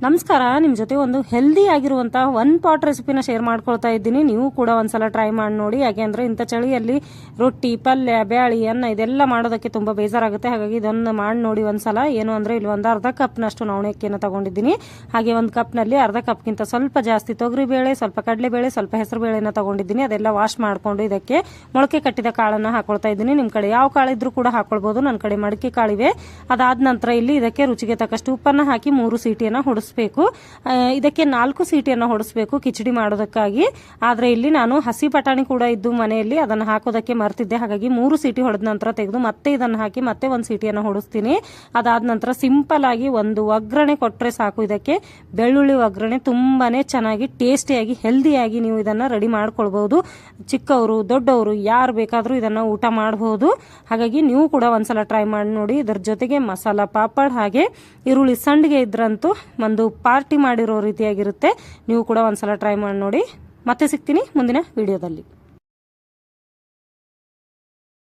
ನಮಸ್ಕಾರ, ನಿಮ್ಮ ಜೊತೆ ಒಂದು ಹೆಲ್ದಿ ಆಗಿರುವಂಥ ಒನ್ ಪಾಟ್ ರೆಸಿಪಿನ ಶೇರ್ ಮಾಡ್ಕೊಳ್ತಾ ಇದ್ದೀನಿ. ನೀವು ಕೂಡ ಒಂದ್ಸಲ ಟ್ರೈ ಮಾಡಿ ನೋಡಿ. ಯಾಕೆಂದರೆ ಇಂಥ ಚಳಿಯಲ್ಲಿ ರೊಟ್ಟಿ, ಪಲ್ಯ, ಬ್ಯಾಳಿ, ಅನ್ನ ಇದೆಲ್ಲ ಮಾಡೋದಕ್ಕೆ ತುಂಬ ಬೇಜಾರಾಗುತ್ತೆ. ಹಾಗಾಗಿ ಇದನ್ನು ಮಾಡಿ ನೋಡಿ ಒಂದ್ಸಲ. ಏನು ಅಂದರೆ ಇಲ್ಲಿ ಒಂದು ಅರ್ಧ ಕಪ್ನಷ್ಟು ನವಣೆಕ್ಕಿಯನ್ನು ತಗೊಂಡಿದ್ದೀನಿ. ಹಾಗೆ ಒಂದು ಕಪ್ನಲ್ಲಿ ಅರ್ಧ ಕಪ್ಗಿಂತ ಸ್ವಲ್ಪ ಜಾಸ್ತಿ ತೊಗರಿಬೇಳೆ, ಸ್ವಲ್ಪ ಕಡಲೆಬೇಳೆ, ಸ್ವಲ್ಪ ಹೆಸರುಬೇಳೆನ ತಗೊಂಡಿದ್ದೀನಿ. ಅದೆಲ್ಲ ವಾಶ್ ಮಾಡಿಕೊಂಡು ಇದಕ್ಕೆ ಮೊಳಕೆ ಕಟ್ಟಿದ ಕಾಳನ್ನು ಹಾಕೊಳ್ತಾ ಇದ್ದೀನಿ. ನಿಮ್ಮ ಕಡೆ ಯಾವ ಕಾಳಿದ್ರೂ ಕೂಡ ಹಾಕೊಳ್ಬೋದು. ನನ್ನ ಕಡೆ ಮಡಿಕೆ ಕಾಳಿವೆ. ಅದಾದ ನಂತರ ಇಲ್ಲಿ ಇದಕ್ಕೆ ರುಚಿಗೆ ತಕ್ಕಷ್ಟು ಉಪ್ಪನ್ನು ಹಾಕಿ 3 ಸೀಟಿಯನ್ನು ಹೊಡಿಸ್ಬೇಕು. ಇದಕ್ಕೆ 4 ಸೀಟಿಯನ್ನು ಹೊಡಿಸ್ಬೇಕು ಕಿಚಡಿ ಮಾಡೋದಕ್ಕಾಗಿ. ಆದರೆ ಇಲ್ಲಿ ನಾನು ಹಸಿ ಬಟಾಣಿ ಕೂಡ ಇದ್ದು ಮನೆಯಲ್ಲಿ, ಅದನ್ನು ಹಾಕೋದಕ್ಕೆ ಮರ್ತಿದ್ದೆ. ಹಾಗಾಗಿ 3 ಸೀಟಿ ಹೊಡೆದ ನಂತರ ತೆಗೆದು ಮತ್ತೆ ಇದನ್ನು ಹಾಕಿ ಮತ್ತೆ 1 ಸೀಟಿಯನ್ನು ಹೊಡಿಸ್ತೀನಿ. ಅದಾದ ನಂತರ ಸಿಂಪಲ್ ಆಗಿ ಒಂದು ಒಗ್ಗರಣೆ ಕೊಟ್ಟರೆ ಸಾಕು. ಇದಕ್ಕೆ ಬೆಳ್ಳುಳ್ಳಿ ಒಗ್ಗರಣೆ ತುಂಬಾನೇ ಚೆನ್ನಾಗಿ ಟೇಸ್ಟಿಯಾಗಿ ಹೆಲ್ದಿಯಾಗಿ ನೀವು ಇದನ್ನು ರೆಡಿ ಮಾಡ್ಕೊಳ್ಬಹುದು. ಚಿಕ್ಕವರು ದೊಡ್ಡವರು ಯಾರು ಬೇಕಾದರೂ ಇದನ್ನು ಊಟ ಮಾಡಬಹುದು. ಹಾಗಾಗಿ ನೀವು ಕೂಡ ಒಂದ್ಸಲ ಟ್ರೈ ಮಾಡಿ ನೋಡಿ. ಇದರ ಜೊತೆಗೆ ಮಸಾಲ ಪಾಪಡ್ ಹಾಗೆ ಈರುಳ್ಳಿ ಸಂಡಿಗೆ ಇದ್ರಂತೂ ಒಂದು ಪಾರ್ಟಿ ಮಾಡಿರೋ ರೀತಿಯಾಗಿರುತ್ತೆ. ನೀವು ಕೂಡ ಒಂದ್ಸಲ ಟ್ರೈ ಮಾಡಿ ನೋಡಿ. ಮತ್ತೆ ಸಿಗ್ತೀನಿ ಮುಂದಿನ ವಿಡಿಯೋದಲ್ಲಿ.